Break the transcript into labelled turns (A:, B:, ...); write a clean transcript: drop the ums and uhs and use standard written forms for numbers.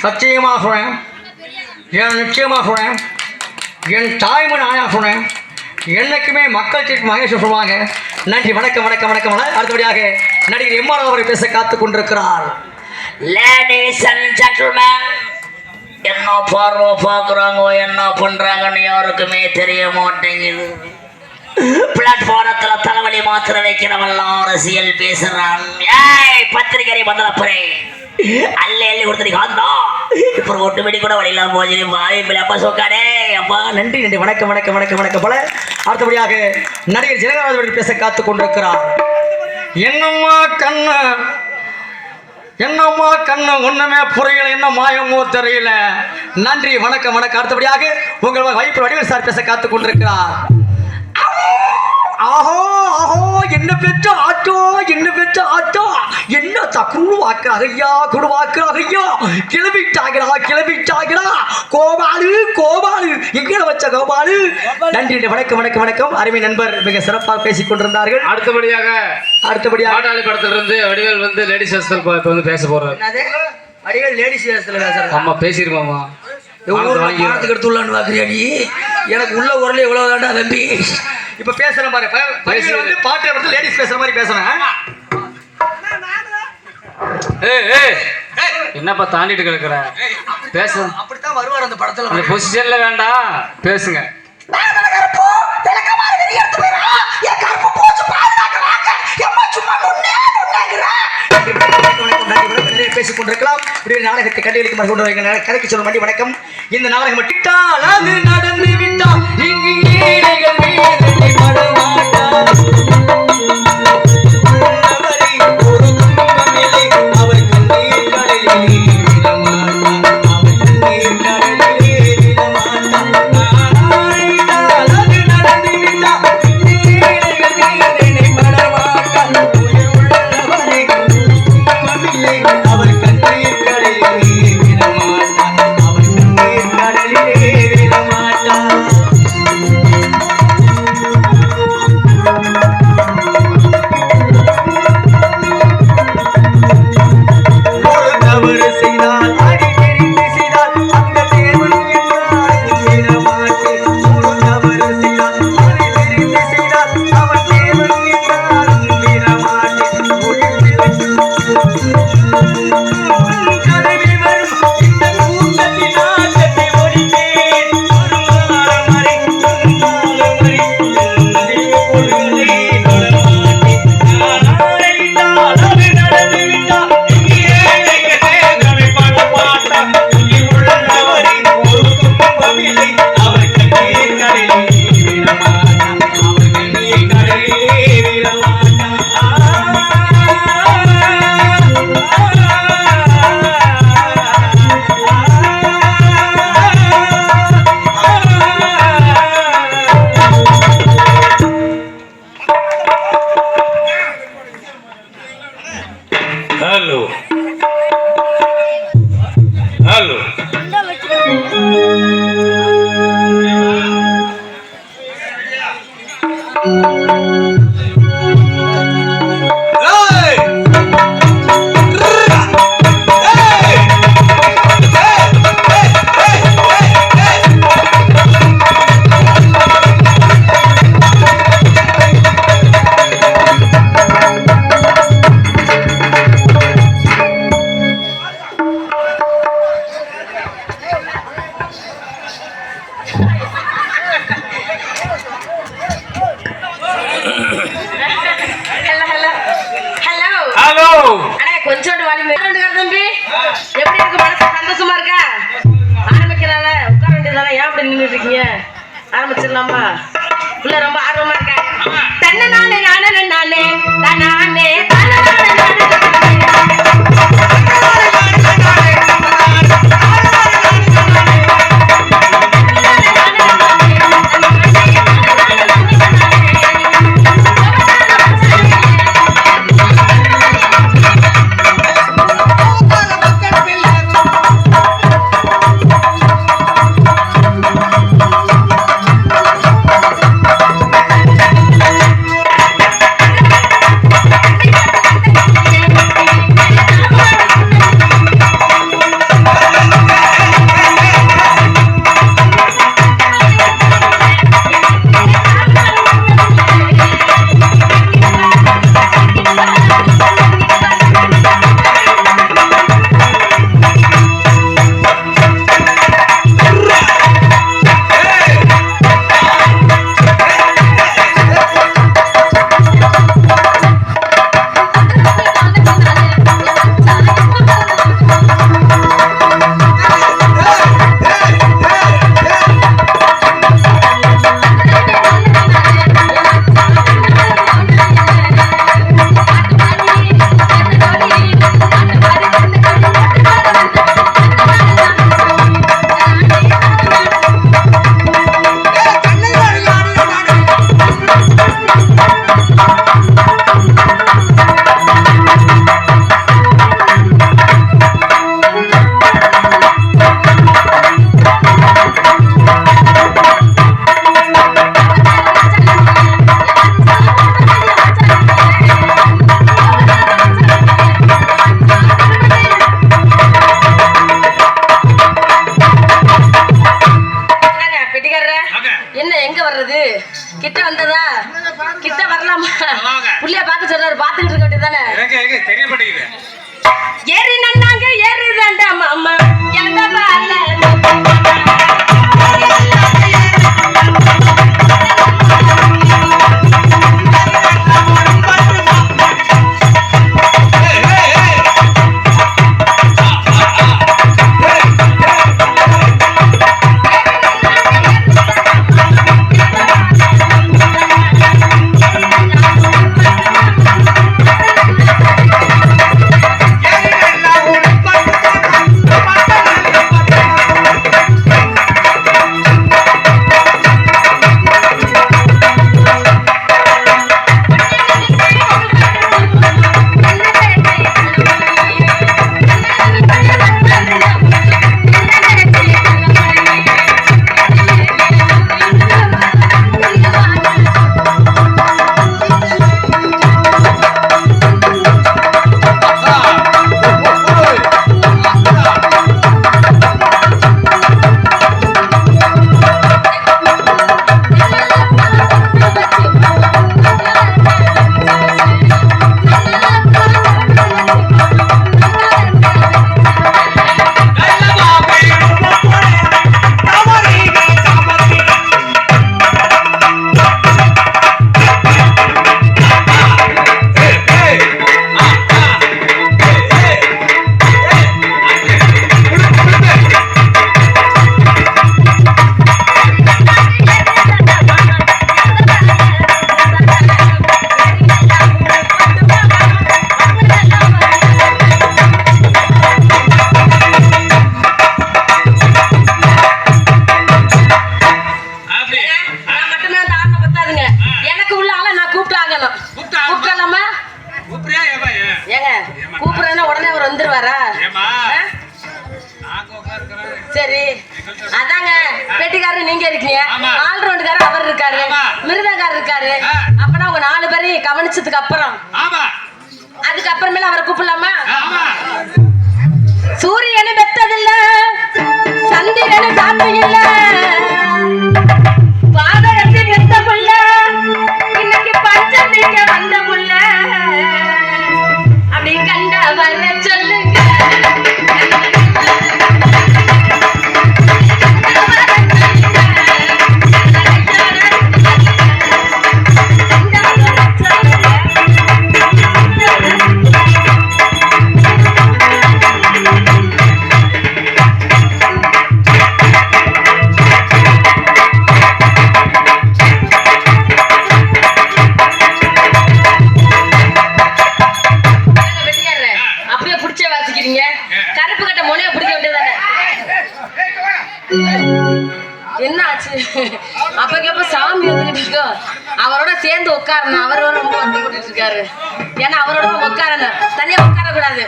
A: சத்தியமாக சொல்றேன், என் நிச்சயமாக சொல்றேன், என் தாய்மொழி ஆயா சொல்றேன். என்னைக்குமே மக்கள் சீட்டு மகேஷ் சொல்லுவாங்க. நன்றி, வணக்கம் வணக்கம் வணக்கம். அடுத்தபடியாக நடிகர் எம்ஆர் அவரை பேச காத்துக் கொண்டிருக்கிறார்.
B: லேடிஸ் அண்ட் ஜென்டில்மேன், என்ன பார்வை பார்க்குறாங்க, என்ன பண்றாங்கன்னு யாருக்குமே தெரிய மாட்டேங்குது. பிளாட்பாரத்தில் தலைவலி மாத்திர வைக்கிறவெல்லாம் அரசியல் பேசுறான். ஏய் பத்திரிகை பதிலப்புறே அல்ல எல்லி கொடுத்து காந்தா இப்போ ஒட்டு மணி கூட வழியில போச்சு வாய்ப்பில் அப்பா சொக்காடே அப்பா.
A: நன்றி நன்றி, வணக்கம் வணக்கம் வணக்கம் வணக்கம் போல. அடுத்தபடியாக நடிகர் ஜனகராஜ் அவர்கள் பேச காத்துக் கொண்டிருக்கிறார். என்னம்மா கண்ணு, என்னம்மா கண்ணு, ஒண்ணுமே புரியல, என்ன மாயமோ தெரியல. நன்றி வணக்கம் வணக்கம். அடுத்தபடியாக உங்கள் வைப்பு வடிவேல் சார் பேச காத்துக் கொண்டிருக்கிறார். ஆஹோ ஆஹோ, என்ன பெற்ற ஆட்டோ, என்ன பெற்ற ஆட்டோ, என்ன குழுவாக்குறாங்க ஐயா, குழுவாக்குறாங்க ஐயா. கிளம்பிட்டாகிறா கிளம்பிட்டாகிறா, கோபாலு கோபாலு, எங்கே வச்ச கோபாலு. நன்றி வணக்கம் வணக்கம் வணக்கம். அருமை நண்பர் மிக சிறப்பாக பேசிக் கொண்டிருந்தார்கள்.
C: அடுத்தபடியாக
A: அடுத்தபடியாக
C: படத்திலிருந்து வடிவேல் வந்து லேடிஸ் ஹாஸ்டல் இப்போ வந்து பேச போறாரு.
A: வடிவேல் லேடிஸ் பேசுறாரு.
C: ஆமா பேசிருமாமா.
A: எடுத்துள்ளான்னு பாக்குறியா நீ? எனக்கு உள்ள குரல் எவ்வளவு தாண்டா தம்பி. இப்ப பேசுற மாதிரி வந்து பாட்டு வந்து லேடிஸ் பேசுற மாதிரி பேசுறேன்.
C: என்னப்பா தாண்டிட்டு கிடக்குற? பேச
A: அப்படித்தான் வருவார் அந்த படத்துல.
C: அந்த பொசிஷன்ல வேண்டாம், பேசுங்க.
A: பேசிக் கொண்டிருக்கலாம். நாடகத்தை கண்டிப்பாக கொண்டு வைக்க கதைக்கு சொல்லும் வண்டி வணக்கம். இந்த நாடகம் டிட்டால் அது நடந்து விட்டால் இங்கு ஏழைகள் வேதனை படமாட்டார். ஒரு துன்பமில்லை அவர் கண்ணீர் கடலிலே விடமாட்டார், அவர் கண்ணீர் கடலிலே விடமாட்டார். அது நடந்து விட்டால் இங்கு ஏழைகள் வேதனை படமாட்டார். உயிர் உள்ளவரை துன்பமில்லை அவர் கண்ணீர் கடலிலே விடமாட்டார், அவர் கண்ணீர் கடலிலே விடமாட்டார். ஒரு தவறு செய்தால் அடி தெரிந்து செய்தால் அந்த தேவன் என்றால் விடமாட்டேன். ஒரு தவறு செய்தால் அடி தெரிந்து செய்தால் அவன் தேவன் என்றால் விடமாட்டேன். கதவில் வரும் இந்த கூட்டத்தின் ஆட்டத்தை ஒழிப்பேன். ஒரு வாரம் வரை நாளும் வரை பொருள்களை தொடமாட்டேன். நான் ஆணையிட்டால் அது நடந்து விட்டால் இங்கே ஏழைகள் வேதனை படமாட்டார். இங்கே உள்ளவரை ஒரு துன்பமில்லை அவர் கண்ணீர் கடலிலே விடமாட்டார், அவர் கண்ணீர் கடலிலே
C: ஹலோ ஹலோ.
B: கொஞ்சோண்டு வாலி தம்பி, எப்படி இருக்கு? மனசு சந்தோஷமா இருக்கா? ஆரம்பிக்கிறால உட்கார வேண்டியதால ஏன் அப்படி நின்றுட்டு இருக்கீங்க? ஆரம்பிச்சிடலாமா? உள்ள ரொம்ப ஆர்வமா இருக்கா? தன்ன நானே நானே நானே நானே சரி அதாங்க பெட்டிக்காரர் நீங்க இருக்கீங்க, ஆல்ரவுண்டுக்காரர் அவர் இருக்காரு, மிருதங்காரர் இருக்காரு. அப்பனா உங்க 4 பேரையும் கவனிச்சதுக்கு அப்புறம் அதுக்கப்புறமேல அவரை கூப்பிடலாமா? சூரியனு பெத்ததில்ல, சந்திரனு சாத்தையில்ல, பாதகத்தை பெத்த புள்ள, இன்னைக்கு பஞ்சத்திக்க வந்த புள்ள, அப்படி கண்ட வர சொல்லுங்க. கருப்பு கட்ட மொழிய பிடிக்க வேண்டியதானே? என்ன ஆச்சு? அப்பக்கப்ப சாமி வந்துகிட்டு இருக்கோம், அவரோட சேர்ந்து உட்காரணும். அவரோட ரொம்ப வந்து கூட்டிட்டு இருக்காரு. ஏன்னா அவரோட உட்காரணும், தனியா உட்கார கூடாது.